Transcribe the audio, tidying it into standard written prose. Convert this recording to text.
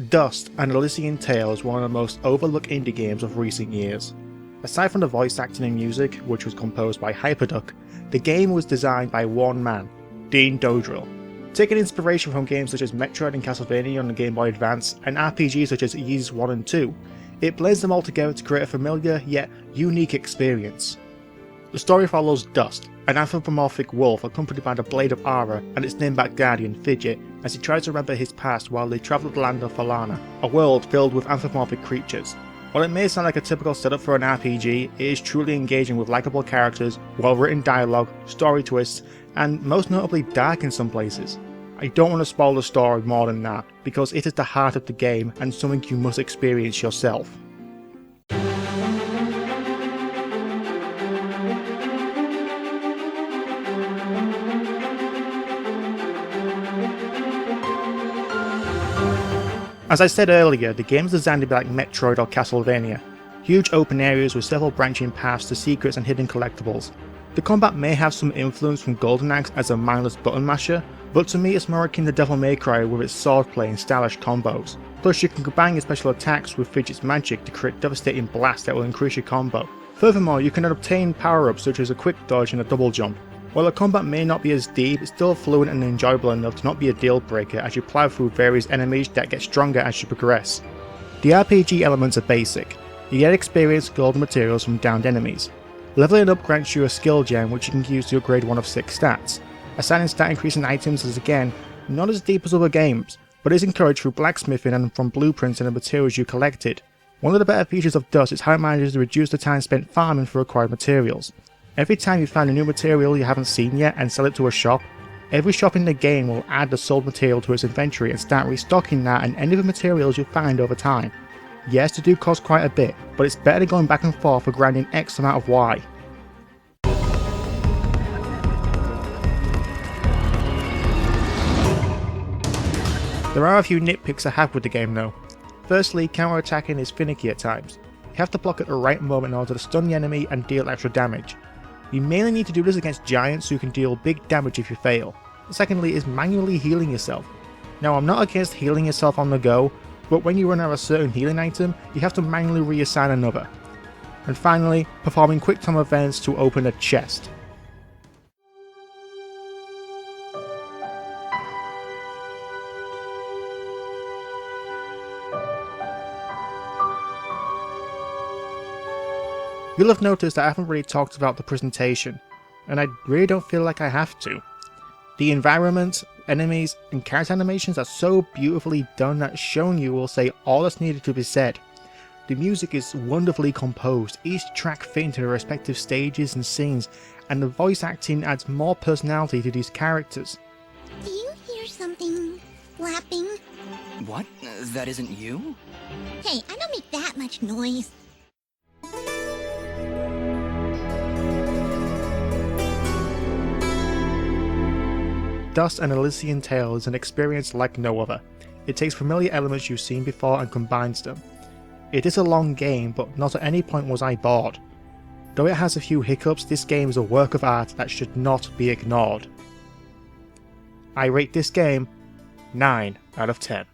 Dust and Elysian Tail is one of the most overlooked indie games of recent years. Aside from the voice acting and music, which was composed by Hyperduck, the game was designed by one man, Dean Dodrill. Taking inspiration from games such as Metroid and Castlevania on the Game Boy Advance, and RPGs such as Ys 1 and 2, it blends them all together to create a familiar yet unique experience. The story follows Dust, an anthropomorphic wolf accompanied by the Blade of Ara and its nameback guardian Fidget, as he tries to remember his past while they travel to the land of Falana, a world filled with anthropomorphic creatures. While it may sound like a typical setup for an RPG, it is truly engaging with likeable characters, well-written dialogue, story twists, and most notably dark in some places. I don't want to spoil the story more than that, because it is the heart of the game and something you must experience yourself. As I said earlier, the game is designed to be like Metroid or Castlevania. Huge open areas with several branching paths to secrets and hidden collectibles. The combat may have some influence from Golden Axe as a mindless button masher, but to me it's more akin to Devil May Cry with its swordplay and stylish combos. Plus you can combine your special attacks with Fidget's magic to create devastating blasts that will increase your combo. Furthermore, you can obtain power-ups such as a quick dodge and a double jump. While the combat may not be as deep, it's still fluent and enjoyable enough to not be a deal breaker as you plow through various enemies that get stronger as you progress. The RPG elements are basic. You get experience golden materials from downed enemies. Leveling up grants you a skill gem which you can use to upgrade one of 6 stats. Assigning stat increasing items is again not as deep as other games, but is encouraged through blacksmithing and from blueprints and the materials you collected. One of the better features of Dust is how it manages to reduce the time spent farming for acquired materials. Every time you find a new material you haven't seen yet and sell it to a shop, every shop in the game will add the sold material to its inventory and start restocking that and any of the materials you find over time. Yes, they do cost quite a bit, but it's better than going back and forth for grinding X amount of Y. There are a few nitpicks I have with the game though. Firstly, counter-attacking is finicky at times. You have to block at the right moment in order to stun the enemy and deal extra damage. You mainly need to do this against giants who can deal big damage if you fail. Secondly is manually healing yourself. Now I'm not against healing yourself on the go, but when you run out of a certain healing item, you have to manually reassign another. And finally, performing quick time events to open a chest. You'll have noticed that I haven't really talked about the presentation, and I really don't feel like I have to. The environment, enemies, and character animations are so beautifully done that showing you will say all that's needed to be said. The music is wonderfully composed, each track fitting to their respective stages and scenes, and the voice acting adds more personality to these characters. Do you hear something flapping? What? That isn't you? Hey, I don't make that much noise. Dust and Elysian Tail is an experience like no other. It takes familiar elements you've seen before and combines them. It is a long game, but not at any point was I bored. Though it has a few hiccups, this game is a work of art that should not be ignored. I rate this game 9 out of 10.